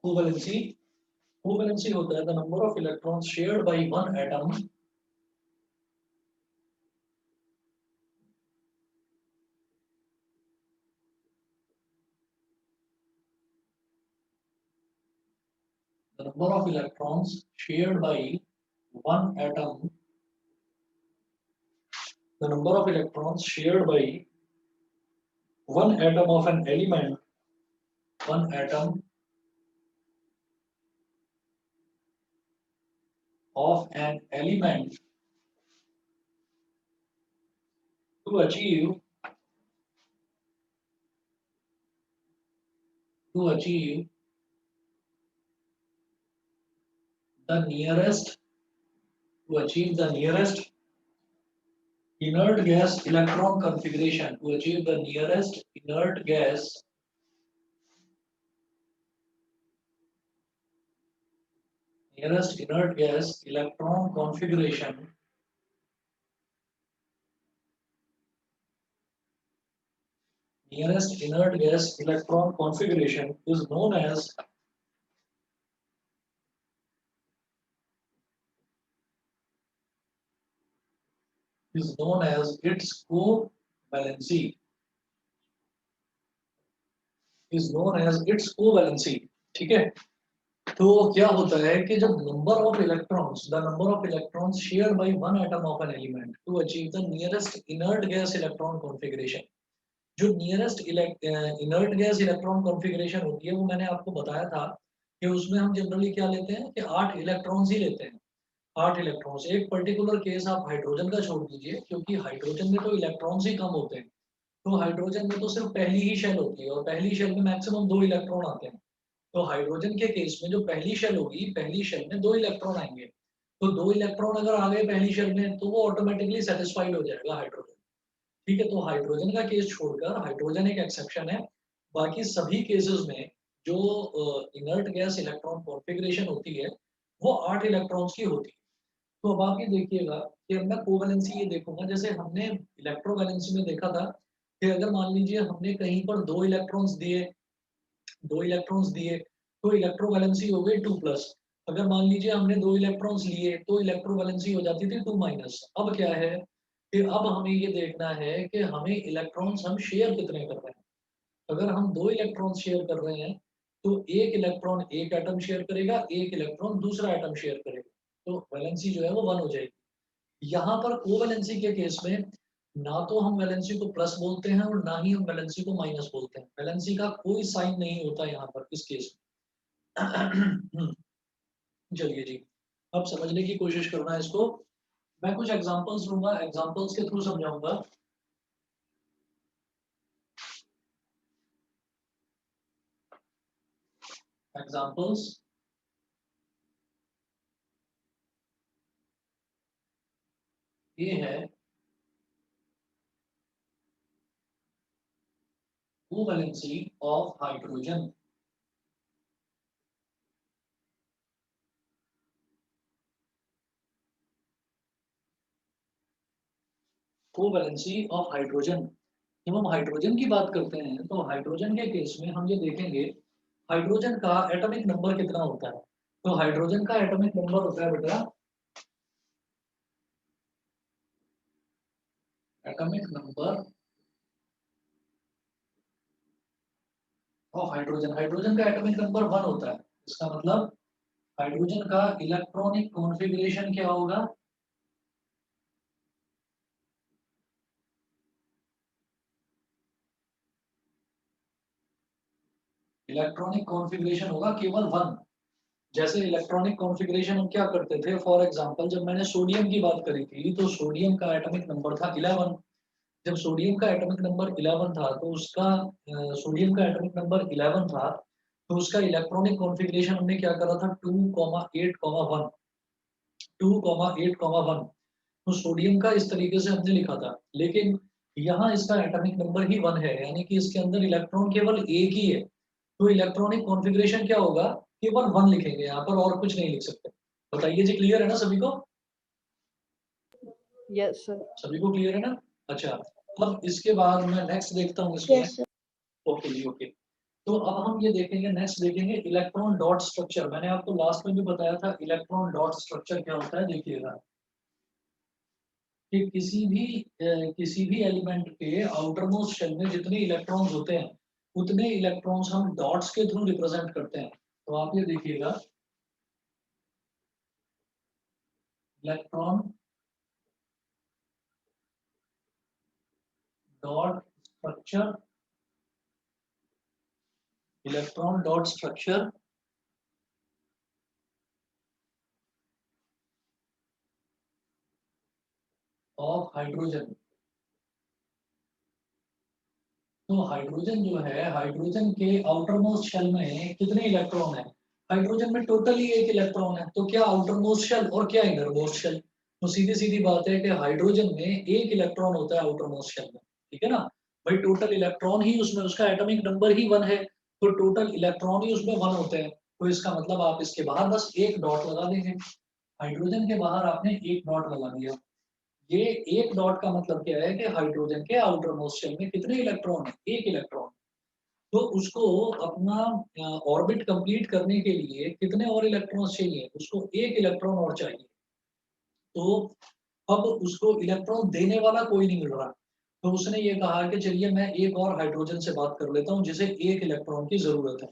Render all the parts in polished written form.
Covalency covalency होता है the number of electrons shared by one atom the number of electrons shared by one atom the number of electrons shared by one atom of an element one atom of an element to achieve the nearest to achieve the nearest inert gas electron configuration to achieve the nearest inert gas electron configuration nearest inert gas electron configuration is known as its covalency ठीक है। तो क्या होता है कि जब number of electrons shared by one atom of an element to achieve the nearest inert gas electron configuration, जो nearest inert gas electron configuration होती है वो मैंने आपको बताया था कि उसमें हम जनरली क्या लेते हैं कि 8 इलेक्ट्रॉन्स ही लेते हैं। 8 इलेक्ट्रॉन्स, एक पर्टिकुलर केस आप हाइड्रोजन का छोड़ दीजिए क्योंकि हाइड्रोजन में तो इलेक्ट्रॉन्स ही कम होते हैं। तो हाइड्रोजन में तो सिर्फ पहली ही शेल होती है और पहली शेल में मैक्सिमम 2 इलेक्ट्रॉन आते हैं। तो हाइड्रोजन के केस में जो पहली शेल होगी, पहली शेल में 2 इलेक्ट्रॉन आएंगे। तो 2 इलेक्ट्रॉन अगर आ गए पहली शेल में तो वो ऑटोमेटिकली सेटिस्फाइड हो जाएगा हाइड्रोजन। ठीक है, तो हाइड्रोजन का केस छोड़कर हाइड्रोजन एक एक्सेप्शन है। बाकी सभी केसेस में जो इनर्ट गैस इलेक्ट्रॉन कॉन्फ़िगरेशन होती है वो 8 इलेक्ट्रॉन्स की होती है। तो अब आप ये देखिएगा कि अब मैं कोवैलेंसी ये देखूंगा, जैसे हमने इलेक्ट्रोवैलेंसी में देखा था कि अगर मान लीजिए हमने कहीं पर 2 इलेक्ट्रॉन्स दिए तो इलेक्ट्रोवैलेंसी हो गई 2+। अगर मान लीजिए हमने 2 इलेक्ट्रॉन्स लिए तो इलेक्ट्रोवैलेंसी हो जाती थी 2-। अब क्या है कि अब हमें ये देखना है कि हमें इलेक्ट्रॉन्स हम शेयर कितने कर रहे हैं। अगर हम 2 इलेक्ट्रॉन शेयर कर रहे हैं तो एक इलेक्ट्रॉन एक एटम शेयर करेगा, एक इलेक्ट्रॉन दूसरा एटम शेयर करेगा, तो वैलेंसी जो है वो 1 हो जाएगी। यहाँ पर कोवैलेंसी के केस में ना तो हम वैलेंसी को प्लस बोलते हैं और ना ही हम वैलेंसी को माइनस बोलते हैं। वैलेंसी का कोई साइन नहीं होता यहाँ पर इस केस में। चलिए जी, अब समझने की कोशिश करना है इसको। मैं कुछ एग्जांपल्स लूंगा, एग्जांपल्स के थ्रू समझाऊंगा। एग्जांपल्स ये है covalency of hydrogen. Covalency of hydrogen, जब हम हाइड्रोजन की बात करते हैं तो हाइड्रोजन के केस में हम ये देखेंगे हाइड्रोजन का एटॉमिक नंबर कितना होता है। तो हाइड्रोजन का एटॉमिक नंबर होता है बेटा, atomic number of hydrogen, hydrogen का एटॉमिक नंबर 1 होता है। इसका मतलब हाइड्रोजन का इलेक्ट्रॉनिक कॉन्फ़िगरेशन क्या होगा, इलेक्ट्रॉनिक कॉन्फ़िगरेशन होगा केवल 1। जैसे इलेक्ट्रॉनिक कॉन्फ़िगरेशन हम क्या करते थे, फॉर एग्जांपल जब मैंने सोडियम की बात करी थी तो सोडियम का एटॉमिक नंबर था 11। जब सोडियम का एटॉमिक नंबर 11 था तो उसका सोडियम का एटॉमिक नंबर 11 था तो उसका इलेक्ट्रॉनिक कॉन्फ़िगरेशन हमने क्या करा था 2,8,1, 2,8,1। तो सोडियम का इस तरीके से हमने लिखा था, लेकिन यहाँ इसका एटॉमिक नंबर ही 1 है, यानी कि इसके अंदर इलेक्ट्रॉन केवल एक ही है। तो इलेक्ट्रॉनिक कॉन्फ़िगरेशन क्या होगा, केवल 1 लिखेंगे यहाँ पर और कुछ नहीं लिख सकते। बताइए जी, क्लियर है ना सभी को? Yes sir. सभी को क्लियर है ना? अच्छा, अब इसके बाद मैं नेक्स्ट देखता हूँ इसमें। Yes sir. ओके जी, ओके। तो अब हम ये देखेंगे, नेक्स्ट देखेंगे इलेक्ट्रॉन डॉट स्ट्रक्चर। मैंने आपको लास्ट में भी बताया था इलेक्ट्रॉन डॉट स्ट्रक्चर क्या होता है। देखिएगा कि किसी भी एलिमेंट के आउटर मोस्ट शेल में जितने इलेक्ट्रॉन्स होते हैं उतने इलेक्ट्रॉन्स हम डॉट्स के थ्रू रिप्रेजेंट करते हैं। तो आप ये देखिएगा electron dot structure, electron dot structure of hydrogen. तो हाइड्रोजन जो है, हाइड्रोजन के आउटर मोस्ट शेल में कितने इलेक्ट्रॉन है? हाइड्रोजन में टोटली एक इलेक्ट्रॉन है। तो क्या आउटर मोस्ट शेल और क्या इनर मोस्ट शेल? तो सीधी सीधी बात है कि हाइड्रोजन में एक इलेक्ट्रॉन होता है आउटर मोस्ट शेल में, ठीक है ना भाई। टोटल इलेक्ट्रॉन ही उसमें, उसका एटॉमिक नंबर ही 1 है, तो टोटल इलेक्ट्रॉन ही उसमें 1 होते हैं। तो इसका मतलब आप इसके बाहर बस एक डॉट लगा देंगे। हाइड्रोजन के बाहर आपने एक डॉट लगा दिया। ये एक डॉट का मतलब क्या है कि हाइड्रोजन के आउटर मोस्ट शेल में कितने इलेक्ट्रॉन है? एक इलेक्ट्रॉन। तो उसको अपना ऑर्बिट कंप्लीट करने के लिए कितने और इलेक्ट्रॉन्स चाहिए? उसको एक इलेक्ट्रॉन और चाहिए। तो अब उसको इलेक्ट्रॉन देने वाला कोई नहीं मिल रहा। तो उसने ये कहा कि चलिए मैं एक और हाइड्रोजन से बात कर लेता हूँ जिसे एक इलेक्ट्रॉन की जरूरत है।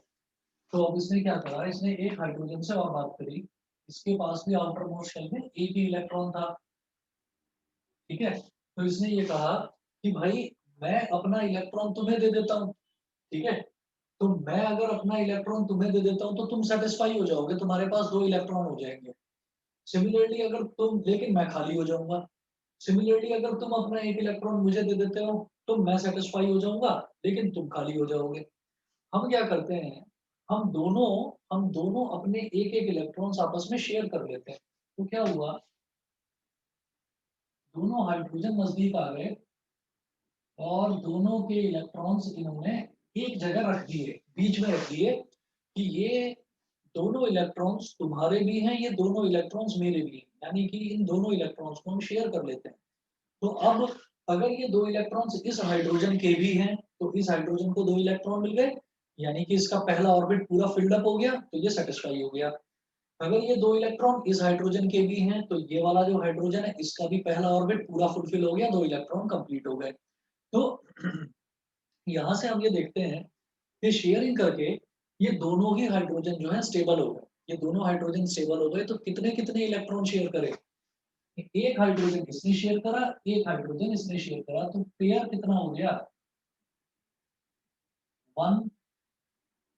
तो अब इसने क्या करा, इसने एक हाइड्रोजन से और बात करी। इसके पास भी आउटर मोस्ट शेल में एक ही इलेक्ट्रॉन था, ठीक है। तो इसने ये कहा कि भाई मैं अपना इलेक्ट्रॉन तुम्हें दे देता हूँ, ठीक है। तो मैं अगर अपना इलेक्ट्रॉन तुम्हें दे देता हूँ तो तुम सेटिस्फाई हो जाओगे, तुम्हारे पास 2 इलेक्ट्रॉन हो जाएंगे। सिमिलरली अगर तुम, लेकिन मैं खाली हो जाऊंगा। सिमिलरली अगर तुम अपना एक इलेक्ट्रॉन मुझे दे देते हो तो मैं सेटिस्फाई हो जाऊंगा, लेकिन तुम खाली हो जाओगे। हम क्या करते हैं, हम दोनों अपने एक एक इलेक्ट्रॉन्स आपस में शेयर कर लेते हैं। तो क्या हुआ, दोनों हाइड्रोजन नजदीक आ गए और दोनों के इलेक्ट्रॉन्स इन्होंने एक जगह रख दिए, बीच में रख दिए कि ये दोनों इलेक्ट्रॉन्स तुम्हारे भी हैं, ये दोनों इलेक्ट्रॉन्स मेरे भी हैं, यानी कि इन दोनों इलेक्ट्रॉन्स को हम शेयर कर लेते हैं। तो अब अगर ये 2 इलेक्ट्रॉन्स इस हाइड्रोजन के भी हैं तो इस हाइड्रोजन को 2 इलेक्ट्रॉन मिल गए, यानी कि इसका पहला ऑर्बिट पूरा फिल्ड अप हो गया, तो ये सेटिस्फाई हो गया। अगर ये 2 इलेक्ट्रॉन इस हाइड्रोजन के भी हैं तो ये वाला जो हाइड्रोजन है इसका भी पहला ऑर्बिट पूरा फुलफिल हो गया, 2 इलेक्ट्रॉन कंप्लीट हो गए। तो यहाँ से हम ये देखते हैं कि शेयरिंग करके ये दोनों ही हाइड्रोजन जो है स्टेबल हो गए। ये दोनों हाइड्रोजन स्टेबल हो गए तो कितने कितने इलेक्ट्रॉन शेयर करे? एक हाइड्रोजन इसने शेयर करा, एक हाइड्रोजन इसने शेयर करा, तो पेयर कितना हो गया? 1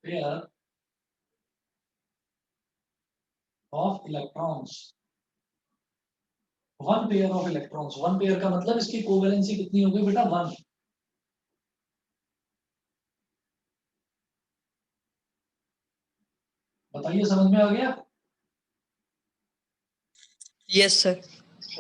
pair of electrons. 1 pair of electrons, 1 pair का मतलब इसकी कोवेलेंसी कितनी हो गई बेटा? 1। बताइए समझ में आ गया? Yes sir.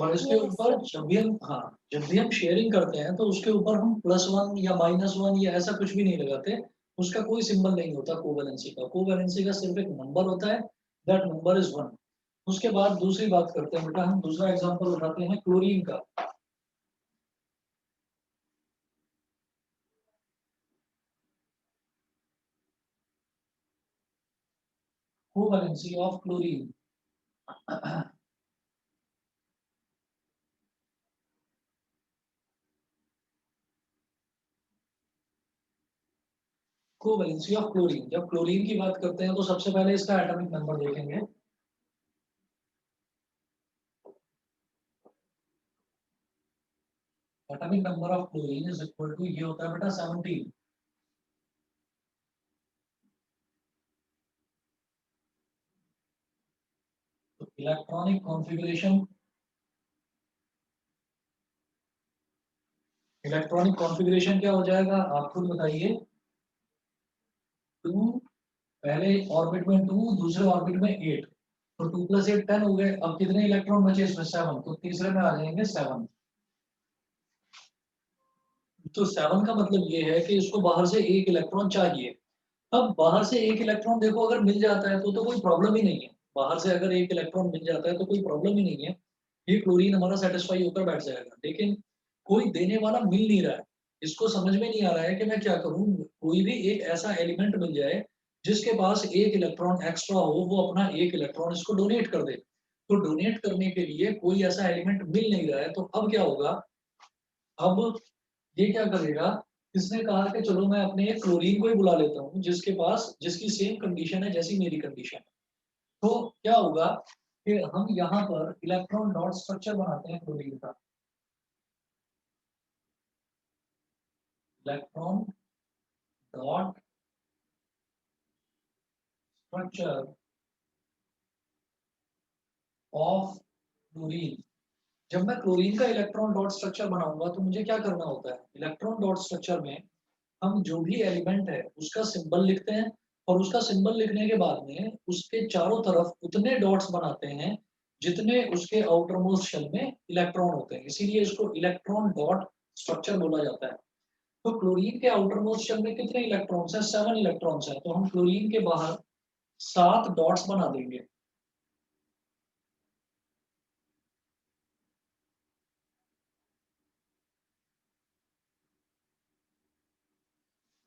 और इसके ऊपर जब भी हम, हाँ, जब भी हम शेयरिंग करते हैं तो उसके ऊपर हम +1 या -1 या ऐसा कुछ भी नहीं लगाते। उसका कोई सिंबल नहीं होता कोवेलेंसी का। कोवेलेंसी का सिर्फ एक नंबर होता है, दैट नंबर इज 1। उसके बाद दूसरी बात करते हैं बेटा, हम दूसरा एग्जांपल उठाते हैं क्लोरीन का। Covalency of chlorine. Covalency of chlorine, जब क्लोरीन की बात करते हैं तो सबसे पहले इसका एटॉमिक नंबर देखेंगे। Atomic number of chlorine is equal to, ये होता है बेटा 17। तो इलेक्ट्रॉनिक कॉन्फ़िगरेशन, इलेक्ट्रॉनिक कॉन्फ़िगरेशन क्या हो जाएगा आप खुद बताइए। 2, पहले ऑर्बिट में 2, दूसरे ऑर्बिट में 8। तो 2 + 8 10 हो गए। अब कितने इलेक्ट्रॉन बचे इसमें? 7। तो तीसरे में आ जाएंगे 7। तो 7 का मतलब ये है कि इसको बाहर से एक इलेक्ट्रॉन चाहिए। अब बाहर से एक इलेक्ट्रॉन देखो अगर मिल जाता है तो कोई प्रॉब्लम ही नहीं है। बाहर से अगर एक इलेक्ट्रॉन मिल जाता है तो कोई प्रॉब्लम ही नहीं है, ये क्लोरीन हमारा सेटिस्फाई होकर बैठ जाएगा। लेकिन कोई देने वाला मिल नहीं रहा है। इसको समझ में नहीं आ रहा है कि मैं क्या करूं। कोई भी एक ऐसा एलिमेंट मिल जाए जिसके पास एक इलेक्ट्रॉन एक्स्ट्रा हो, वो अपना एक इलेक्ट्रॉन इसको डोनेट कर दे। तो डोनेट करने के लिए कोई ऐसा एलिमेंट मिल नहीं रहा है, तो अब क्या होगा। अब ये क्या करेगा, इसने कहा कि चलो मैं अपने एक क्लोरीन को ही बुला लेता हूँ जिसके पास जिसकी सेम कंडीशन है जैसी मेरी कंडीशन है। तो क्या होगा कि हम यहाँ पर इलेक्ट्रॉन डॉट स्ट्रक्चर बनाते हैं क्लोरीन का। Electron dot structure of chlorine. जब मैं क्लोरीन का इलेक्ट्रॉन डॉट स्ट्रक्चर बनाऊंगा तो मुझे क्या करना होता है, इलेक्ट्रॉन डॉट स्ट्रक्चर में हम जो भी एलिमेंट है उसका सिंबल लिखते हैं, और उसका सिंबल लिखने के बाद में उसके चारों तरफ उतने डॉट्स बनाते हैं जितने उसके आउटर मोस्ट शेल में इलेक्ट्रॉन होते हैं, इसीलिए इसको इलेक्ट्रॉन डॉट स्ट्रक्चर बोला जाता है। तो क्लोरीन के आउटर मोस्ट शेल में कितने इलेक्ट्रॉन्स हैं, 7 इलेक्ट्रॉन्स हैं, तो हम क्लोरीन के बाहर 7 डॉट्स बना देंगे।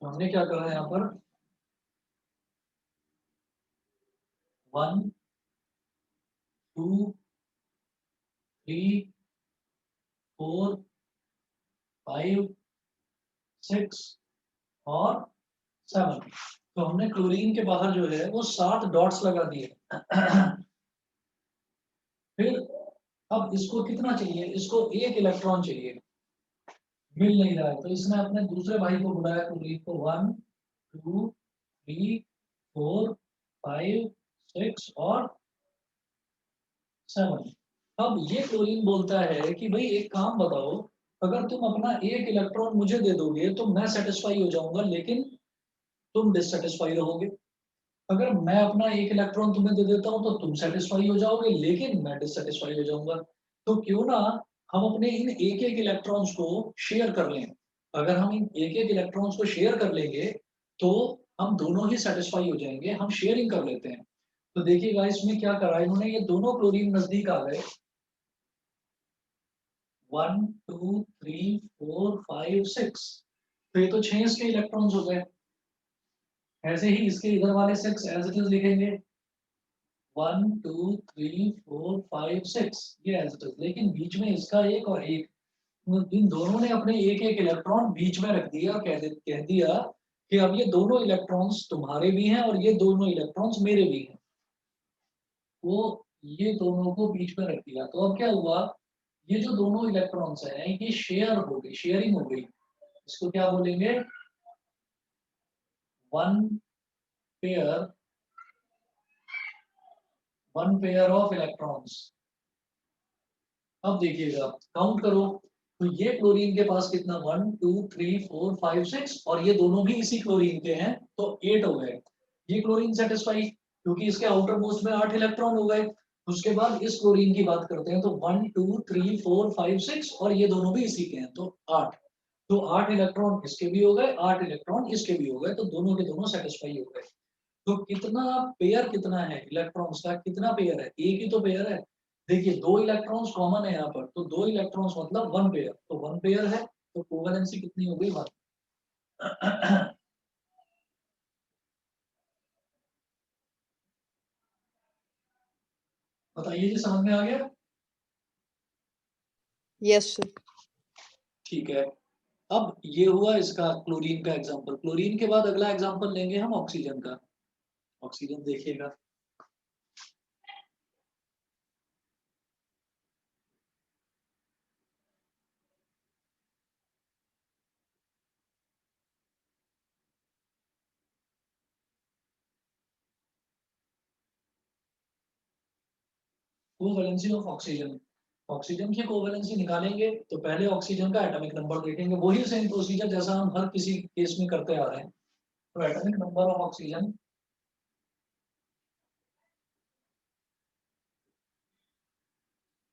तो हमने क्या करा है यहाँ पर, 1 2 3 4 5 6 और 7। तो हमने क्लोरीन के बाहर जो है वो 7 डॉट्स लगा दिए। फिर अब इसको कितना चाहिए, इसको एक इलेक्ट्रॉन चाहिए, मिल नहीं रहा है, तो इसने अपने दूसरे भाई को बुलाया क्लोरीन को। 1 2 3 4 5 6 और 7। अब ये क्लोरीन बोलता है कि भाई एक काम बताओ, अगर तुम अपना एक इलेक्ट्रॉन मुझे दे दोगे तो मैं सेटिस्फाई हो जाऊंगा, लेकिन तुम डिससेटिस्फाई रहोगे। अगर मैं अपना एक इलेक्ट्रॉन तुम्हें दे देता हूं तो तुम सेटिस्फाई हो जाओगे, लेकिन मैं डिससेटिस्फाई हो जाऊंगा। तो क्यों ना हम अपने इन एक एक इलेक्ट्रॉन्स को शेयर कर लें। अगर हम इन एक एक इलेक्ट्रॉन्स को शेयर कर लेंगे तो हम दोनों ही सेटिस्फाई हो जाएंगे, हम शेयरिंग कर लेते हैं। तो देखिएगा इसमें क्या करा इन्होंने, ये दोनों क्लोरीन नजदीक आ गए। 1 2 3 4 5 6। तो ये तो 6 इसके इलेक्ट्रॉन्स हो गए। ऐसे ही इसके इधर वाले 6 एज इट इज लिखेंगे। 1 2 3 4 5 6, ये एज इट इज, लेकिन बीच में इसका एक और एक, इन दोनों ने अपने एक एक इलेक्ट्रॉन बीच में रख दिया और कह दिया कि अब ये दोनों इलेक्ट्रॉन्स तुम्हारे भी हैं और ये दोनों इलेक्ट्रॉन्स मेरे भी हैं। वो ये दोनों को बीच में रख दिया, तो अब क्या हुआ, ये जो दोनों इलेक्ट्रॉन्स हैं ये शेयर हो गई, शेयरिंग हो गई। इसको क्या बोलेंगे, one pair one pair of electrons. अब देखिएगा, काउंट करो, तो ये क्लोरीन के पास कितना, 1 2 3 4 5 6, और ये दोनों भी इसी क्लोरीन के हैं, तो 8 हो गए। ये क्लोरीन सेटिस्फाई, क्योंकि इसके आउटर मोस्ट में 8 इलेक्ट्रॉन हो गए। उसके बाद इस क्लोरीन की बात करते हैं, तो 1 2 3 4 5 6, और ये दोनों भी इसी के हैं, तो 8। तो 8 इलेक्ट्रॉन इसके भी हो गए, 8 इलेक्ट्रॉन इसके भी हो गए, तो दोनों के दोनों सेटिस्फाई हो गए। तो कितना पेयर, कितना है इलेक्ट्रॉन्स का, कितना पेयर है, एक ही तो पेयर है। देखिए 2 इलेक्ट्रॉन्स कॉमन है यहाँ पर, तो 2 इलेक्ट्रॉन्स मतलब 1 पेयर, तो 1 पेयर है, तो कोवेलेंसी कितनी हो गई, 1। बताइए जी, समझ में आ गया। Yes sir. ठीक है। अब ये हुआ इसका क्लोरीन का एग्जांपल। क्लोरीन के बाद अगला एग्जांपल लेंगे हम ऑक्सीजन का। ऑक्सीजन देखिएगा, कोवैलेंसी ऑफ ऑक्सीजन। ऑक्सीजन की कोवैलेंसी निकालेंगे तो पहले ऑक्सीजन का एटॉमिक नंबर देखेंगे, वही सेम प्रोसीजर जैसा हम हर किसी केस में करते आ रहे हैं। तो atomic number of oxygen,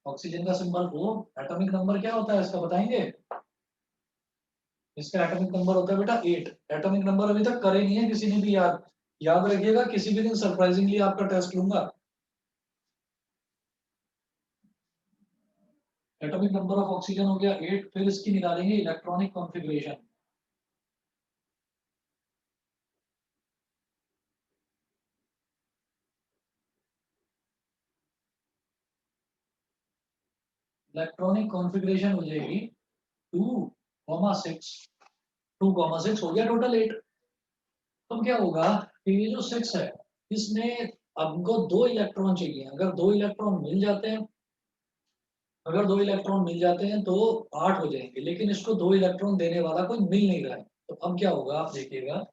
oxygen का सिंबल O। एटॉमिक नंबर क्या होता है इसका बताएंगे, इसका एटॉमिक नंबर होता है बेटा 8। एटॉमिक नंबर अभी तक करे नहीं है किसी ने भी, याद याद रखिएगा, किसी भी दिन सरप्राइजिंगली आपका टेस्ट लूंगा। एटॉमिक नंबर ऑफ ऑक्सीजन हो गया 8, फिर इसकी निकालेंगे इलेक्ट्रॉनिक कॉन्फ़िगरेशन। इलेक्ट्रॉनिक कॉन्फ़िगरेशन हो जाएगी 2,6, 2,6 हो गया टोटल 8। तो क्या होगा कि ये जो 6 है इसमें हमको 2 इलेक्ट्रॉन चाहिए। अगर 2 इलेक्ट्रॉन मिल जाते हैं, अगर 2 इलेक्ट्रॉन मिल जाते हैं तो 8 हो जाएंगे, लेकिन इसको 2 इलेक्ट्रॉन देने वाला कोई मिल नहीं रहा है। तो अब क्या होगा आप देखिएगा,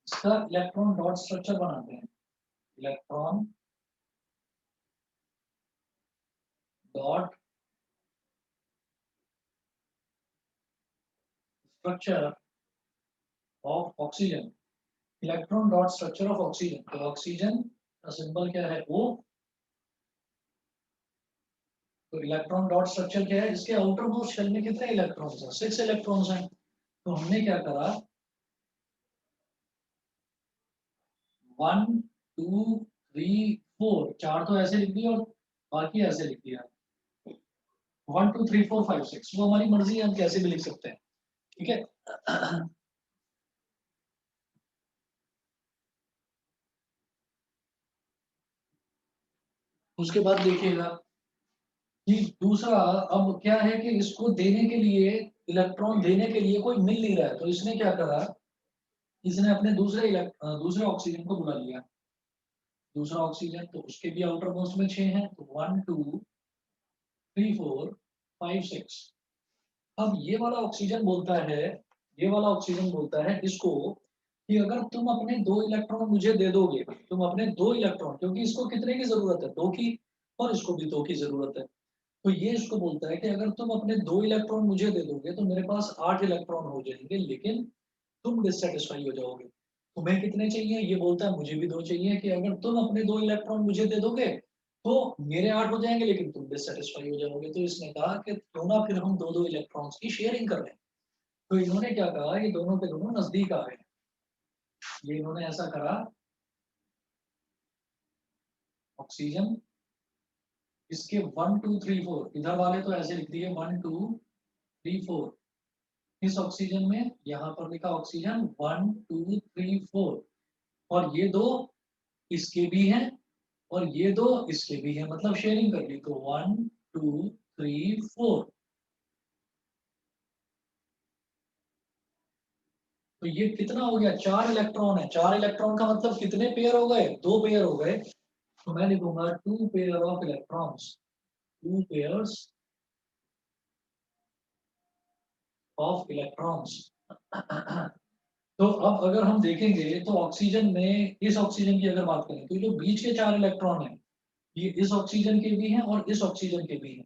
इसका इलेक्ट्रॉन डॉट स्ट्रक्चर बनाते हैं। Electron dot structure of oxygen, electron dot structure of oxygen. तो ऑक्सीजन का सिंबल क्या है O। तो इलेक्ट्रॉन डॉट स्ट्रक्चर क्या है, इसके आउटर मोस्ट शेल में कितने इलेक्ट्रॉन्स हैं, 6 इलेक्ट्रॉन्स हैं। तो हमने क्या करा, 1 2 3 4, 4 तो ऐसे लिख दिया और बाकी ऐसे लिख दिया। 1 2 3 4 5 6 वो हमारी मर्जी है, हम कैसे भी लिख सकते हैं, ठीक है। उसके बाद देखिएगा कि दूसरा, अब क्या है कि इसको देने के लिए, इलेक्ट्रॉन देने के लिए कोई मिल नहीं रहा है। तो इसने क्या करा, इसने अपने दूसरे ऑक्सीजन को बुला लिया। दूसरा ऑक्सीजन तो उसके भी आउटर मोस्ट में 6 हैं, तो 1 2 3 4 5 6। अब ये वाला ऑक्सीजन बोलता है, ये वाला ऑक्सीजन बोलता है इसको कि अगर तुम अपने 2 इलेक्ट्रॉन मुझे दे दोगे, तुम अपने 2 इलेक्ट्रॉन, क्योंकि इसको कितने की जरूरत है, 2 की, और इसको भी 2 की जरूरत है। तो ये इसको बोलता है कि अगर तुम अपने 2 इलेक्ट्रॉन मुझे दे दोगे तो मेरे पास 8 इलेक्ट्रॉन हो जाएंगे, लेकिन तुम डिससेटिस्फाई हो जाओगे। तुम्हें कितने चाहिए, ये बोलता है मुझे भी 2 चाहिए, कि अगर तुम अपने 2 इलेक्ट्रॉन मुझे दे दोगे तो मेरे 8 हो जाएंगे, लेकिन तुम डिससेटिस्फाई हो जाओगे। तो इसने कहा कि क्यों ना फिर हम 2-2 इलेक्ट्रॉन्स की शेयरिंग कर लें। तो इन्होंने क्या कहा, ये दोनों के दोनों नजदीक आ गए। ये इन्होंने ऐसा करा, ऑक्सीजन इसके 1 2 3 4, इधर वाले तो ऐसे लिख दिए 1 2 3 4। इस ऑक्सीजन में यहाँ पर लिखा ऑक्सीजन 1 2 3 4, और ये दो इसके भी हैं और ये दो इसके भी हैं, मतलब शेयरिंग कर ली। तो 1 2 3 4। तो ये कितना हो गया, 4 इलेक्ट्रॉन है। 4 इलेक्ट्रॉन का मतलब कितने पेयर हो गए, 2 पेयर हो गए। तो मैं लिखूंगा 2 pair of electrons, 2 pairs of electrons. तो अब अगर हम देखेंगे तो ऑक्सीजन में, इस ऑक्सीजन की अगर बात करें तो जो बीच के 4 इलेक्ट्रॉन है, ये इस ऑक्सीजन के भी हैं और इस ऑक्सीजन के भी हैं।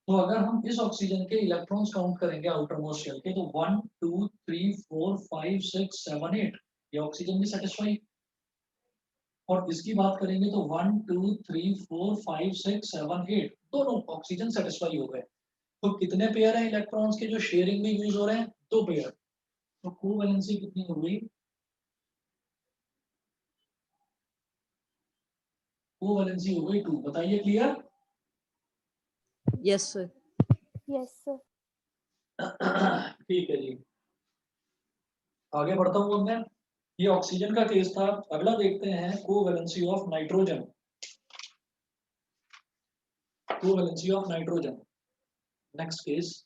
तो अगर हम इस ऑक्सीजन के इलेक्ट्रॉन्स काउंट करेंगे आउटर मोस्ट शेल के, तो 1 2 3 4 5 6 7 8, ये ऑक्सीजन भी सेटिस्फाई। और इसकी बात करेंगे तो 1 2 3 4 5 6 7 8, दोनों ऑक्सीजन सेटिस्फाई हो गए। तो कितने पेयर हैं इलेक्ट्रॉन्स के जो शेयरिंग में यूज हो रहे हैं, 2 पेयर। तो कोवैलेंसी कितनी हो गई, कोवैलेंसी हो गई 2। बताइए, clear. Yes sir. Yes sir. ठीक है जी, आगे बढ़ता हूँ मैं। ये ऑक्सीजन का केस था। अगला देखते हैं covalency of nitrogen. Covalency of nitrogen, next case.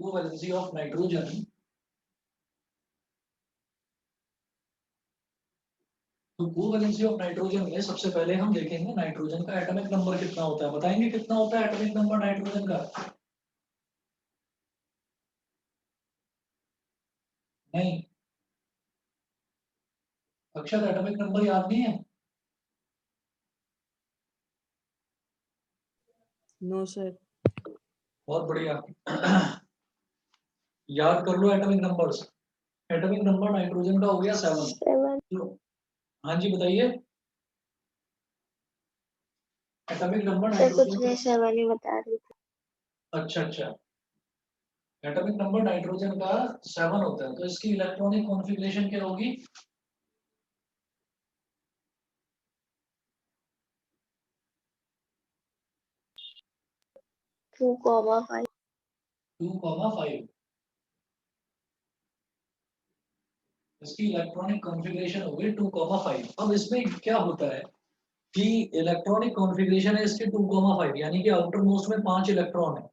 Covalency of nitrogen. तो कोवैलेंसी ऑफ नाइट्रोजन में सबसे पहले हम देखेंगे नाइट्रोजन का एटॉमिक नंबर कितना होता है। बताएंगे कितना होता है एटॉमिक नंबर नाइट्रोजन का। नहीं, अक्षर एटॉमिक नंबर याद नहीं है। No sir. बहुत बढ़िया। याद कर लो atomic numbers. Atomic number nitrogen का हो गया 7। 7। हाँ जी, बताइए। एटॉमिक नंबर सर कुछ नाइट्रोजन नहीं, 7 ही बता रही थी। अच्छा अच्छा, एटॉमिक नंबर नाइट्रोजन का 7 होता है, तो इसकी इलेक्ट्रॉनिक कॉन्फ़िगरेशन क्या होगी? 2,5। 2,5। इसकी इलेक्ट्रॉनिक कॉन्फ़िगरेशन होगी 2,5। अब इसमें क्या होता है कि इलेक्ट्रॉनिक कॉन्फ़िगरेशन है इसकी 2,5, यानी कि आउटर मोस्ट में 5 इलेक्ट्रॉन है।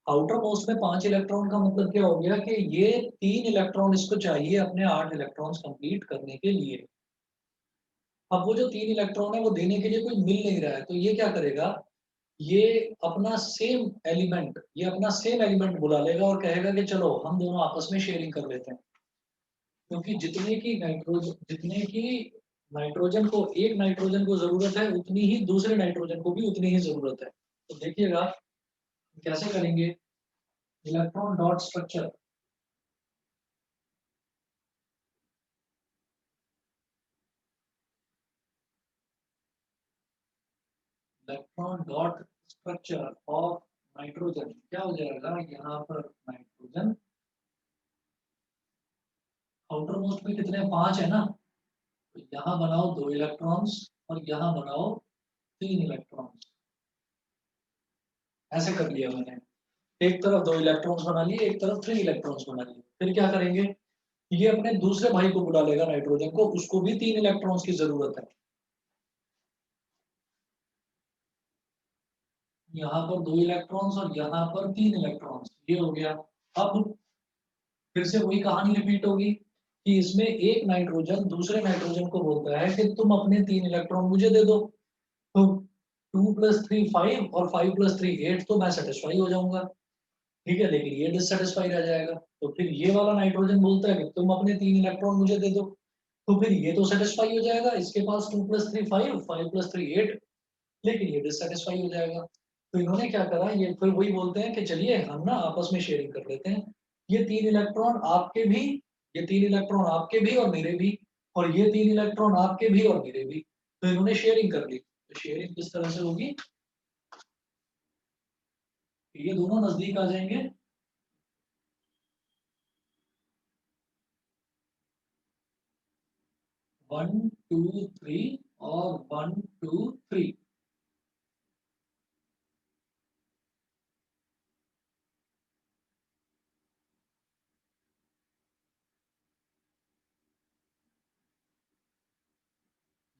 आउटर मोस्ट में 5 इलेक्ट्रॉन का मतलब क्या हो गया कि ये 3 इलेक्ट्रॉन इसको चाहिए अपने 8 इलेक्ट्रॉन्स कंप्लीट करने के लिए। अब वो जो 3 इलेक्ट्रॉन है वो देने के लिए कोई मिल नहीं रहा है, तो ये क्या करेगा, ये अपना सेम एलिमेंट, ये अपना सेम एलिमेंट बुला लेगा और कहेगा कि चलो हम दोनों आपस में शेयरिंग कर लेते हैं, क्योंकि जितने की नाइट्रोजन को, एक नाइट्रोजन को जरूरत है उतनी ही दूसरे नाइट्रोजन को भी उतनी ही जरूरत है। तो देखिएगा कैसे करेंगे, electron dot structure. Electron dot structure of nitrogen क्या हो जाएगा, यहाँ पर नाइट्रोजन आउटर मोस्ट में कितने, 5 है ना, तो यहाँ बनाओ 2 इलेक्ट्रॉन्स और यहाँ बनाओ 3 इलेक्ट्रॉन्स। ऐसे कर लिया मैंने, एक तरफ 2 इलेक्ट्रॉन्स बना लिए, एक तरफ 3 इलेक्ट्रॉन्स बना लिए। फिर क्या करेंगे, ये अपने दूसरे भाई को बुला लेगा नाइट्रोजन को, उसको भी 3 इलेक्ट्रॉन्स की जरूरत है। यहाँ पर 2 इलेक्ट्रॉन्स और यहाँ पर 3 इलेक्ट्रॉन्स, ये हो गया। अब फिर से वही कहानी रिपीट होगी कि इसमें एक नाइट्रोजन दूसरे नाइट्रोजन को बोलता है कि तुम अपने 3 इलेक्ट्रॉन मुझे दे दो। तो 2 + 3 5 और 5 + 3 8, तो मैं सेटिस्फाई हो जाऊंगा। ठीक है, लेकिन ये डिससेटिस्फाई रह जाएगा। तो फिर ये वाला नाइट्रोजन बोलता है कि तुम अपने 3 इलेक्ट्रॉन मुझे दे दो। तो फिर ये तो सेटिस्फाई हो जाएगा, इसके पास 2 + 3 5, 5 + 3 8, लेकिन ये डिससेटिस्फाई हो जाएगा। तो इन्होंने क्या करा, ये फिर वही बोलते हैं कि चलिए हम ना आपस में शेयरिंग कर लेते हैं, ये 3 इलेक्ट्रॉन आपके भी, ये 3 इलेक्ट्रॉन आपके भी और मेरे भी, और ये 3 इलेक्ट्रॉन आपके भी और मेरे भी। तो इन्होंने शेयरिंग कर ली। तो शेयरिंग किस तरह से होगी, ये दोनों नजदीक आ जाएंगे, 1 2 3 और 1 2 3।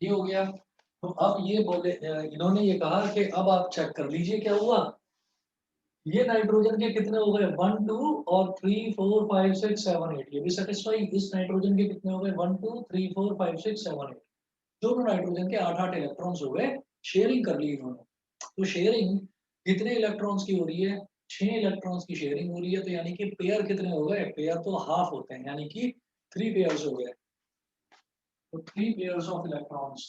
ये हो गया। तो अब ये बोले, इन्होंने ये कहा कि अब आप चेक कर लीजिए क्या हुआ। ये नाइट्रोजन के कितने हो गए, 1 2 और 3 4 5 6 7 8, ये भी सेटिस्फाई। इस नाइट्रोजन के कितने हो गए, 1 2 3 4 5 6 7 8, दोनों नाइट्रोजन के 8 8 इलेक्ट्रॉन्स हो गए। शेयरिंग कर ली इन्होंने। तो शेयरिंग कितने इलेक्ट्रॉन्स की हो रही है, 6 इलेक्ट्रॉन्स की शेयरिंग हो रही है। तो यानी कि पेयर कितने हो गए, पेयर तो हाफ होते हैं, यानी कि 3 पेयर्स हो गए। तो 3 pairs of electrons,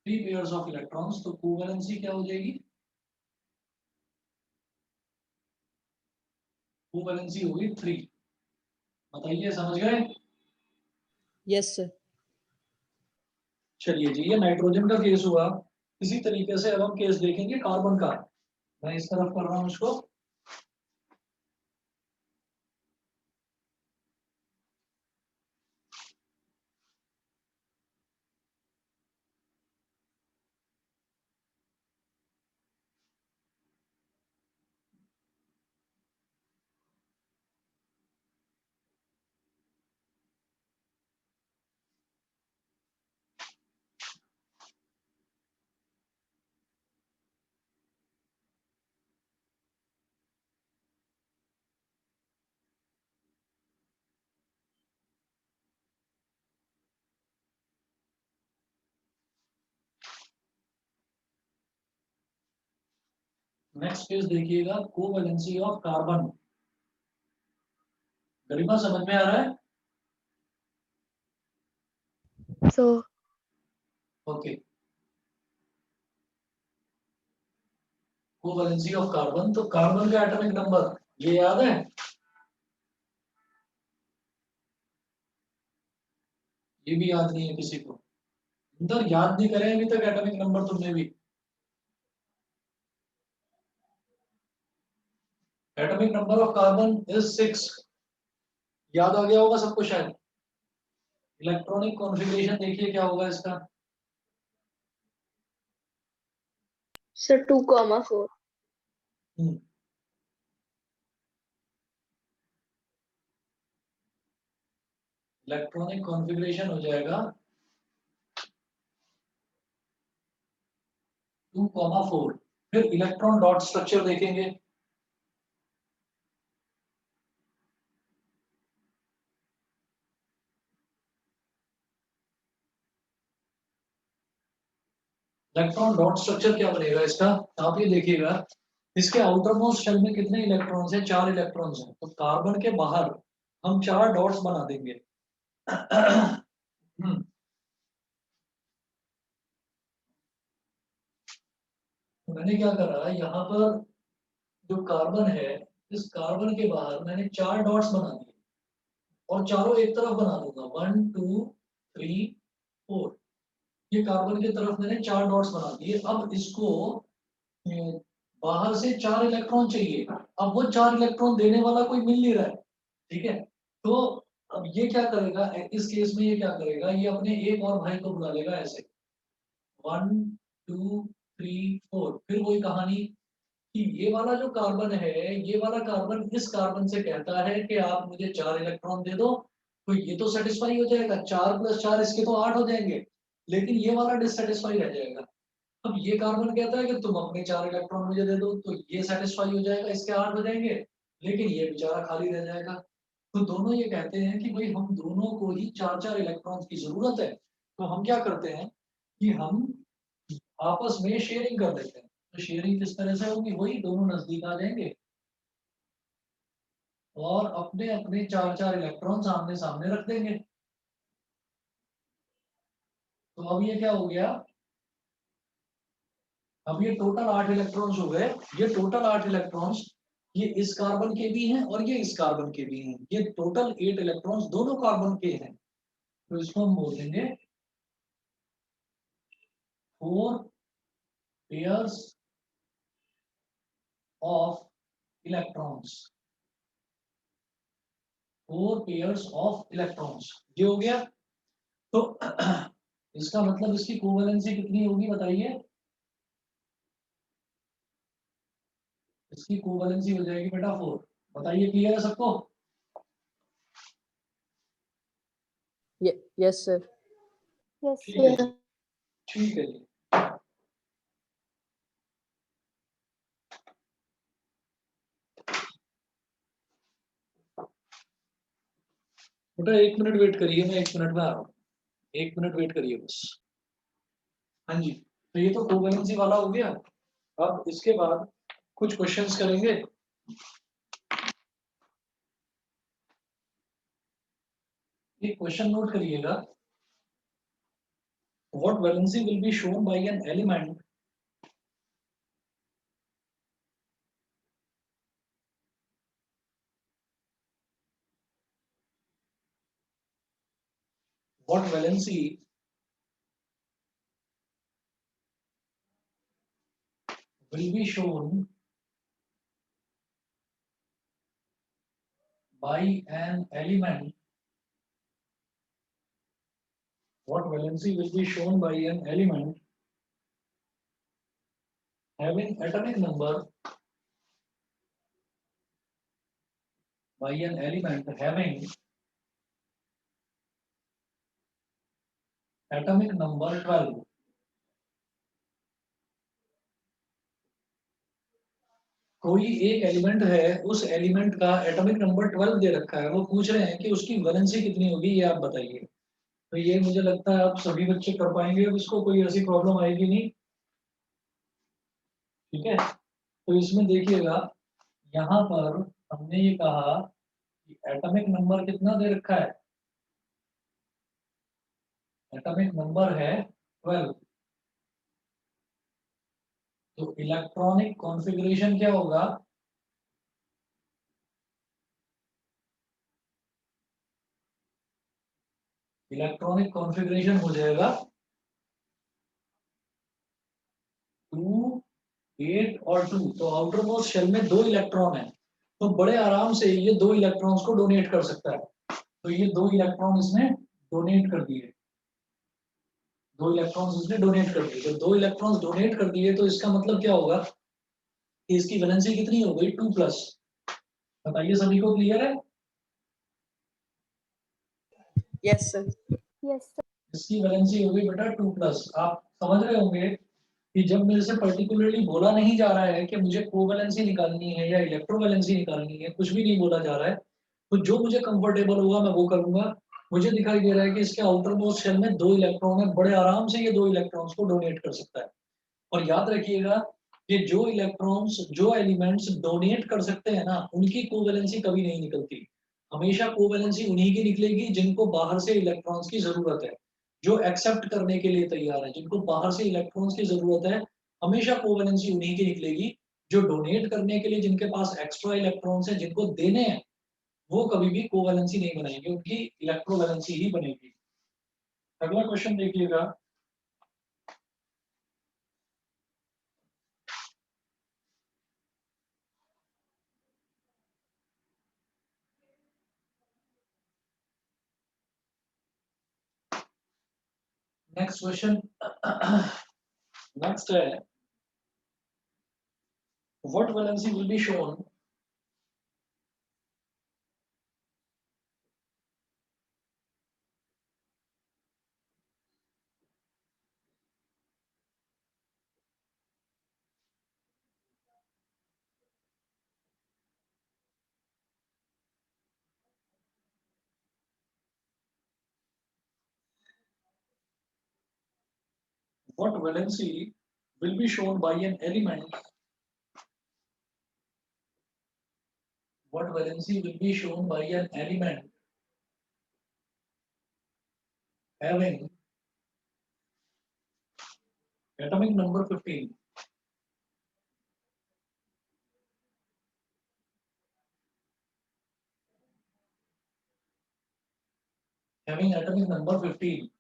3 pairs of electrons, तो कोवैलेंसी क्या हो जाएगी, कोवैलेंसी होगी 3। बताइए, समझ गए? Yes sir. चलिए जी, ये नाइट्रोजन का केस हुआ। इसी तरीके से अब हम केस देखेंगे कार्बन का। मैं इस तरफ कर रहा हूं इसको। नेक्स्ट केस देखिएगा, कोवैलेंसी ऑफ कार्बन। गरिमा समझ में आ रहा है? So okay, covalency of carbon, तो कार्बन का एटॉमिक नंबर ये याद है, ये भी याद नहीं है किसी को? अंदर याद नहीं करें अभी तक एटॉमिक नंबर तुमने भी? Atomic number of carbon is 6। याद आ गया होगा सबको शायद। इलेक्ट्रॉनिक कॉन्फ़िगरेशन देखिए क्या होगा इसका। सर 2,4। इलेक्ट्रॉनिक कॉन्फ़िगरेशन हो जाएगा 2,4। फिर इलेक्ट्रॉन डॉट स्ट्रक्चर देखेंगे। इलेक्ट्रॉन डॉट स्ट्रक्चर क्या बनेगा इसका? आप ये देखिएगा, इसके आउटर मोस्ट शेल में कितने इलेक्ट्रॉन्स हैं? 4 इलेक्ट्रॉन्स हैं। तो कार्बन के बाहर हम 4 डॉट्स बना देंगे। हम्म, तो मैंने क्या करा, यहाँ पर जो कार्बन है, इस कार्बन के बाहर मैंने 4 डॉट्स बना दिए और चारों एक तरफ बना दूंगा। 1 2 3 4। ये कार्बन की तरफ मैंने 4 डॉट्स बना दिए। अब इसको बाहर से 4 इलेक्ट्रॉन चाहिए। अब वो 4 इलेक्ट्रॉन देने वाला कोई मिल नहीं रहा है, ठीक है? तो अब ये क्या करेगा, इस केस में ये क्या करेगा, ये अपने एक और भाई को बुला लेगा ऐसे, 1 2 3 4। फिर वही कहानी कि ये वाला जो कार्बन है, ये वाला कार्बन इस कार्बन से कहता है कि आप मुझे 4 इलेक्ट्रॉन दे दो। तो ये तो सेटिस्फाई हो जाएगा, 4 + 4 इसके तो 8 हो जाएंगे। लेकिन ये वाला डिससेटिस्फाई रह जाएगा। अब ये कार्बन कहता है कि तुम अपने 4 इलेक्ट्रॉन मुझे दे दो, तो ये सेटिस्फाई हो जाएगा, इसके 8 हो जाएंगे। लेकिन ये बेचारा खाली रह जाएगा। तो दोनों ये कहते हैं कि भाई हम दोनों को ही 4-4 इलेक्ट्रॉन्स की जरूरत है। तो हम क्या करते हैं कि हम आपस में शेयरिंग कर लेते हैं। तो शेयरिंग किस तरह से होगी? वही दोनों नजदीक आ जाएंगे और अपने अपने 4-4 इलेक्ट्रॉन आमने सामने रख देंगे। तो अब ये क्या हो गया, अब ये टोटल 8 इलेक्ट्रॉन्स हो गए। ये टोटल 8 इलेक्ट्रॉन्स ये इस कार्बन के भी हैं और ये इस कार्बन के भी हैं। ये टोटल 8 इलेक्ट्रॉन्स दोनों कार्बन के हैं। तो इसको हम बोल देंगे 4 pairs of electrons. 4 pairs of electrons, ये हो गया। तो इसका मतलब इसकी कोवैलेंसी कितनी होगी बताइए? इसकी कोवैलेंसी हो जाएगी बेटा 4। बताइए, क्लियर है सबको? Yes, sir. यस ठीक है सर। जी, ठीक है जी। बेटा 1 मिनट वेट करिए, मैं 1 मिनट में आ रहा हूँ। 1 मिनट वेट करिए बस। हाँ जी, तो ये तो कोवैलेंसी वाला हो गया। अब इसके बाद कुछ क्वेश्चंस करेंगे। एक क्वेश्चन नोट करिएगा। What valency will be shown by an element what valency will be shown by an element, what valency will be shown by an element having atomic number, by an element having atomic number 12। कोई एक element है, उस element का atomic number 12 दे रखा है। वो पूछ रहे हैं कि उसकी वैलेंसी कितनी होगी, ये आप बताइए। तो ये मुझे लगता है आप सभी बच्चे कर पाएंगे, अब इसको कोई ऐसी प्रॉब्लम आएगी नहीं, ठीक है? तो इसमें देखिएगा, यहाँ पर हमने ये कहा कि एटॉमिक नंबर कितना दे रखा है? एटॉमिक नंबर है 12। तो इलेक्ट्रॉनिक कॉन्फ़िगरेशन क्या होगा? इलेक्ट्रॉनिक कॉन्फ़िगरेशन हो जाएगा 2, 8 और 2। तो आउटर मोस्ट शेल में 2 इलेक्ट्रॉन है, तो बड़े आराम से ये 2 इलेक्ट्रॉन्स को डोनेट कर सकता है। तो ये 2 इलेक्ट्रॉन इसने डोनेट कर दिए, 2 इलेक्ट्रॉन्स इसने डोनेट कर दिए। जब 2 इलेक्ट्रॉन्स डोनेट कर दिए तो इसका मतलब क्या होगा कि इसकी वैलेंसी कितनी हो गई 2+। बताइए सभी को क्लियर है? Yes, sir. Yes, sir. इसकी वैलेंसी हो गई बेटा 2+। आप समझ रहे होंगे कि जब मेरे से पर्टिकुलरली बोला नहीं जा रहा है कि मुझे कोवैलेंसी निकालनी है या इलेक्ट्रोवैलेंसी निकालनी है, कुछ भी नहीं बोला जा रहा है, तो जो मुझे कंफर्टेबल होगा मैं वो करूंगा। मुझे दिखाई दे रहा है कि इसके आउटर मोस्ट शेल में 2 इलेक्ट्रॉन है, बड़े आराम से ये 2 इलेक्ट्रॉन्स को डोनेट कर सकता है। और याद रखिएगा कि जो इलेक्ट्रॉन्स, जो एलिमेंट्स डोनेट कर सकते हैं ना, उनकी कोवैलेंसी कभी नहीं निकलती। हमेशा कोवैलेंसी उन्हीं की निकलेगी जिनको बाहर से इलेक्ट्रॉन्स की जरूरत है, जो एक्सेप्ट करने के लिए तैयार है, जिनको बाहर से इलेक्ट्रॉन्स की जरूरत है, हमेशा कोवैलेंसी उन्हीं की निकलेगी। जो डोनेट करने के लिए जिनके पास एक्स्ट्रा इलेक्ट्रॉन्स है, जिनको देने हैं, वो कभी भी कोवैलेंसी नहीं बनाएंगे, उनकी इलेक्ट्रोवैलेंसी ही बनेगी। अगला क्वेश्चन देखिएगा। नेक्स्ट क्वेश्चन नेक्स्ट है, what valency will be shown what valency will be shown by an element, what valency will be shown by an element having atomic number 15, having atomic number 15।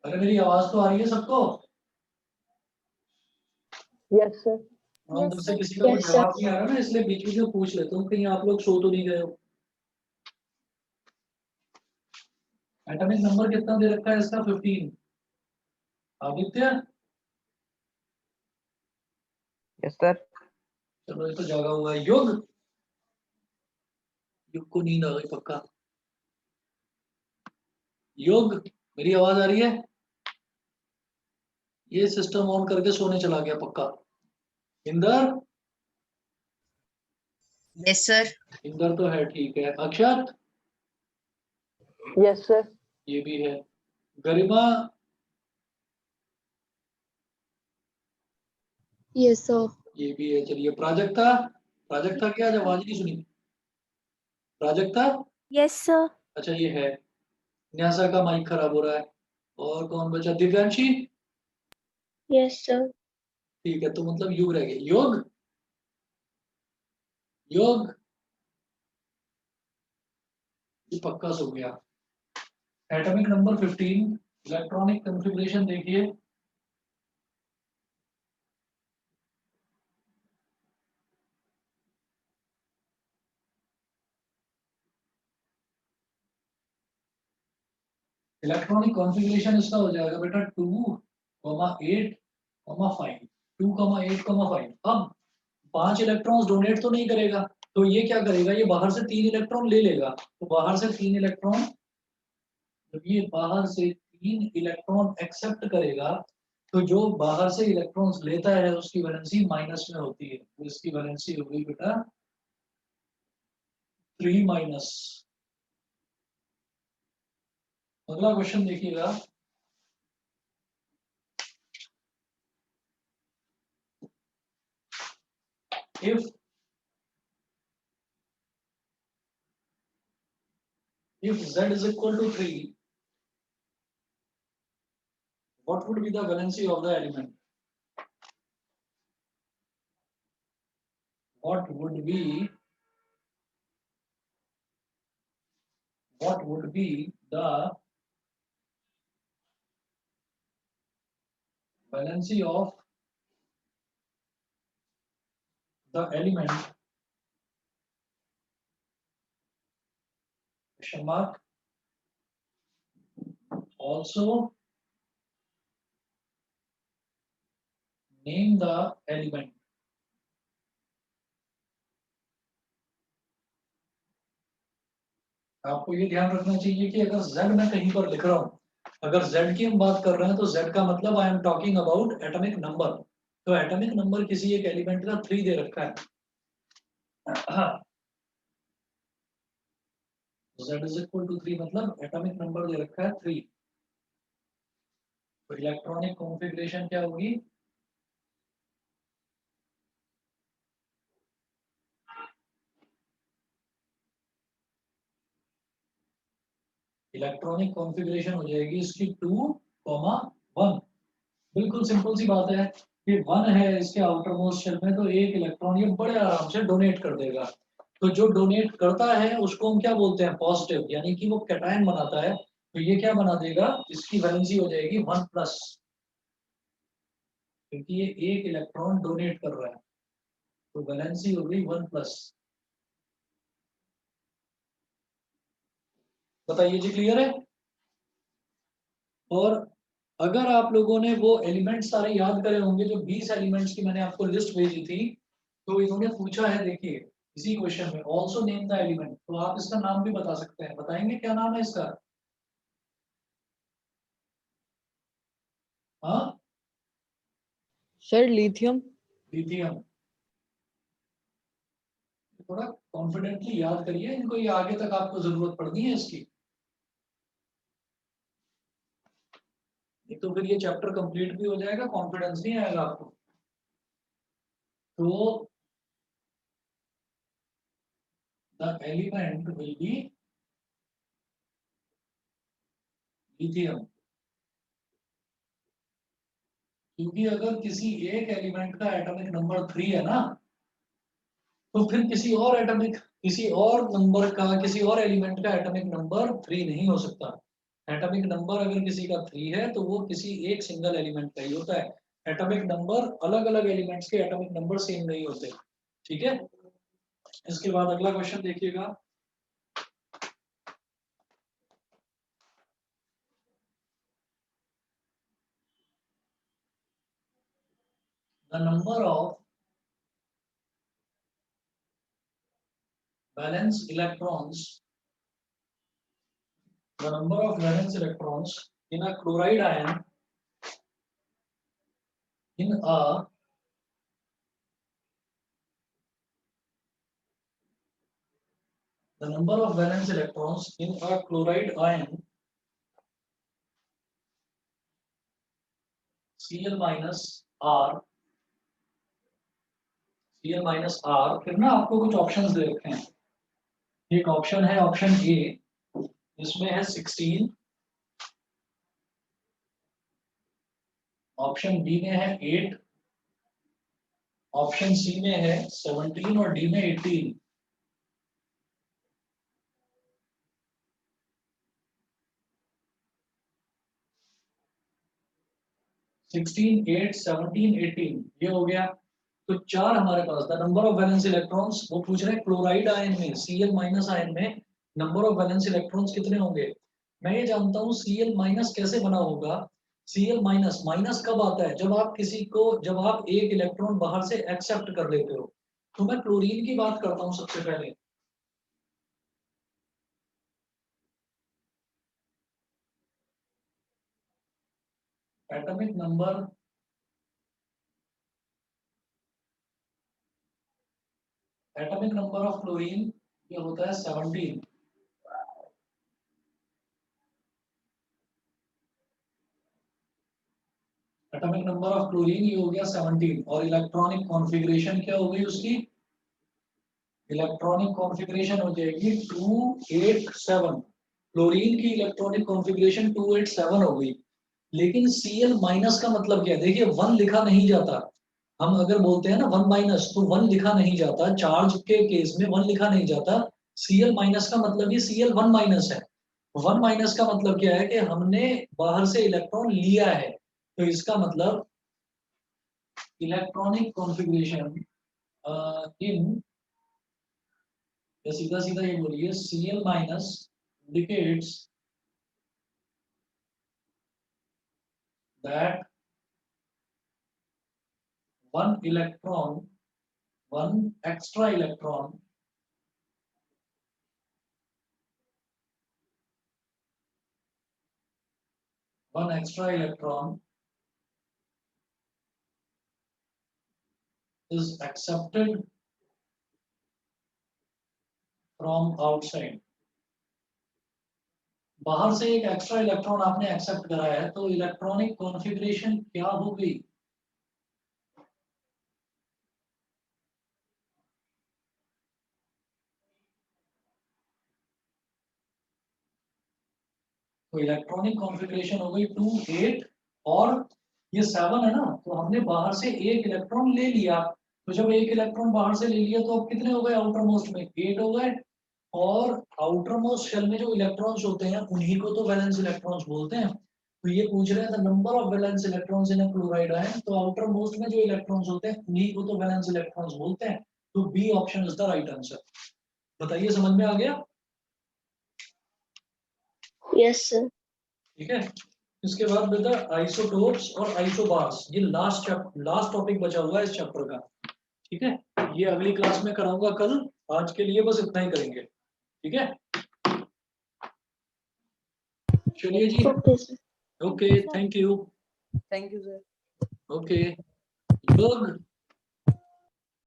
अरे मेरी आवाज तो आ रही है सबको? Yes, sir. हाँ, Yes, उधर से sir. किसी का कोई Yes, sir. जवाब नहीं आ रहा ना, इसलिए बीच बीच में पूछ लेता हूँ कहीं आप लोग सो तो नहीं गए हो। एटॉमिक नंबर कितना दे रखा है इसका? 15। Aditya, yes sir. चलो ये तो जागा हुआ है। युग, युग को नींद आ गई पक्का। युग, मेरी आवाज आ रही है? ये सिस्टम ऑन करके सोने चला गया पक्का। Inder, yes sir. इंदर तो है, ठीक है। अक्षत, Yes, sir. ये भी है। गरिमा, Yes, sir. ये भी है। चलिए प्राजक्ता, प्राजक्ता की आज आवाज नहीं सुनी। Prajakta, Yes, sir. अच्छा ये है। न्यासा का माइक खराब हो रहा है। और कौन बचा? Divyanshi, Yes, sir. ठीक है। तो मतलब युग रह गए। योग, योग, ये पक्का सो गया। एटॉमिक नंबर 15, इलेक्ट्रॉनिक कॉन्फ़िगरेशन देखिए। इलेक्ट्रॉनिक कॉन्फ़िगरेशन इसका हो जाएगा बेटा 2, 8, 5। 2, 8, 5। अब 5 इलेक्ट्रॉन्स डोनेट तो नहीं करेगा, तो ये क्या करेगा? ये बाहर से 3 इलेक्ट्रॉन ले लेगा। तो बाहर से 3 इलेक्ट्रॉन, जब ये बाहर से 3 इलेक्ट्रॉन एक्सेप्ट करेगा, तो जो बाहर से इलेक्ट्रॉन्स लेता है उसकी वैलेंसी माइनस में होती है। तो इसकी वैलेंसी हो गई बेटा 3-। अगला क्वेश्चन देखिएगा। if z is equal to 3, what would be the valency of the element? What would be what would be the valency of the element question mark also name the element. आपको ये ध्यान रखना चाहिए कि अगर z मैं कहीं पर लिख रहा हूं, अगर z की हम बात कर रहे हैं तो z का मतलब I am talking about atomic number. तो एटॉमिक नंबर किसी एक एलिमेंट का 3 दे रखा है, z इज इक्वल टू 3 मतलब एटॉमिक नंबर दे रखा है 3। तो इलेक्ट्रॉनिक कॉन्फ़िगरेशन क्या होगी? इलेक्ट्रॉनिक कॉन्फ़िगरेशन हो जाएगी इसकी 2,1। बिल्कुल सिंपल सी बात है कि 1 है इसके आउटर मोस्ट शेल में, तो एक इलेक्ट्रॉन ये बड़े आराम से डोनेट कर देगा। तो जो डोनेट करता है उसको हम क्या बोलते हैं? पॉजिटिव, यानी कि वो कैटायन बनाता है। तो ये क्या बना देगा? इसकी वैलेंसी हो जाएगी 1+, क्योंकि ये एक इलेक्ट्रॉन डोनेट कर रहा है, तो वैलेंसी हो गई 1+। बताइए जी, क्लियर है? और अगर आप लोगों ने वो एलिमेंट सारे याद करे होंगे, जो 20 एलिमेंट्स की मैंने आपको लिस्ट भेजी थी, तो इन्होंने पूछा है, देखिए इसी क्वेश्चन में ऑल्सो नेम द एलिमेंट, तो आप इसका नाम भी बता सकते हैं। बताएंगे क्या नाम है इसका? हाँ, सर लिथियम। लिथियम। थोड़ा कॉन्फिडेंटली याद करिए इनको, ये आगे तक आपको जरूरत पड़नी है इसकी। एक तो फिर ये चैप्टर कंप्लीट भी हो जाएगा, कॉन्फिडेंस नहीं आएगा आपको। तो the element will be lithium, क्योंकि अगर किसी एक एलिमेंट का एटॉमिक नंबर 3 है ना, तो फिर किसी और नंबर का, किसी और एलिमेंट का एटॉमिक नंबर 3 नहीं हो सकता। एटॉमिक नंबर अगर किसी का 3 है तो वो किसी एक सिंगल एलिमेंट का ही होता है। एटॉमिक नंबर अलग अलग एलिमेंट्स के एटॉमिक नंबर सेम नहीं होते। ठीक है, इसके बाद अगला क्वेश्चन देखिएगा। The number of valence electrons in a chloride ion in a the number of valence electrons in a chloride ion Cl minus R, फिर ना आपको कुछ ऑप्शंस दे रखे हैं। एक ऑप्शन है ऑप्शन ए, इसमें है 16, ऑप्शन बी में है 8, ऑप्शन सी में है 17 और डी में 18। सिक्सटीन, 8, 17, 18 ये हो गया। तो 4 हमारे पास। The number of valence electrons, वो पूछ रहे हैं क्लोराइड आयन में, Cl माइनस आयन में नंबर ऑफ वैलेंस इलेक्ट्रॉन्स कितने होंगे। मैं ये जानता हूँ Cl माइनस कैसे बना होगा। Cl माइनस, माइनस कब आता है? जब आप एक इलेक्ट्रॉन बाहर से एक्सेप्ट कर लेते हो। तो मैं क्लोरीन की बात करता हूँ सबसे पहले। एटॉमिक नंबर ऑफ क्लोरीन ये होता है 17। एटॉमिक नंबर ऑफ क्लोरीन ये हो गया 17। और इलेक्ट्रॉनिक कॉन्फ़िगरेशन क्या हो गई उसकी? इलेक्ट्रॉनिक कॉन्फ़िगरेशन हो जाएगी 287। क्लोरीन की इलेक्ट्रॉनिक कॉन्फ़िगरेशन 287 हो गई। लेकिन Cl माइनस का मतलब क्या है? देखिए 1 लिखा नहीं जाता। हम अगर बोलते हैं ना 1 माइनस, तो 1 लिखा नहीं जाता। चार्ज के केस में 1 लिखा नहीं जाता। Cl माइनस का मतलब ये Cl 1 माइनस है। वन माइनस का मतलब क्या है कि हमने बाहर से इलेक्ट्रॉन लिया है, तो इसका मतलब इलेक्ट्रॉनिक कॉन्फ़िगरेशन इन, या सीधा सीधा ये बोलिए Cl minus indicates that one extra electron is accepted from outside. बाहर से एक एक्स्ट्रा इलेक्ट्रॉन आपने एक्सेप्ट करा है, तो इलेक्ट्रॉनिक कॉन्फ़िगरेशन क्या होगी? तो इलेक्ट्रॉनिक कॉन्फ़िगरेशन हो गई 2 8, और ये 7 है ना, तो हमने बाहर से एक इलेक्ट्रॉन ले लिया, तो जब एक इलेक्ट्रॉन बाहर से ले लिया तो अब कितने हो गए आउटर मोस्ट में? 8 हो गए। और आउटर मोस्ट शेल में जो इलेक्ट्रॉन्स होते हैं उन्हीं को तो वैलेंस इलेक्ट्रॉन्स बोलते हैं। तो ये पूछ रहे हैं the number of valence electrons in a chloride ion, तो आउटर मोस्ट में जो इलेक्ट्रॉन्स होते हैं उन्हीं को तो वैलेंस इलेक्ट्रॉन्स बोलते हैं। तो B option is the right answer. बताइए, समझ में आ गया? Yes, sir. ठीक है। इसके बाद बेटा आइसोटोप्स और आइसोबार्स, ये लास्ट टॉपिक बचा हुआ है इस चैप्टर का। ठीक है, ये अगली क्लास में कराऊंगा कल, आज के लिए बस इतना ही करेंगे। ठीक है, चलिए जी, Okay, sir. Okay, thank you. Thank you, sir. Okay, good.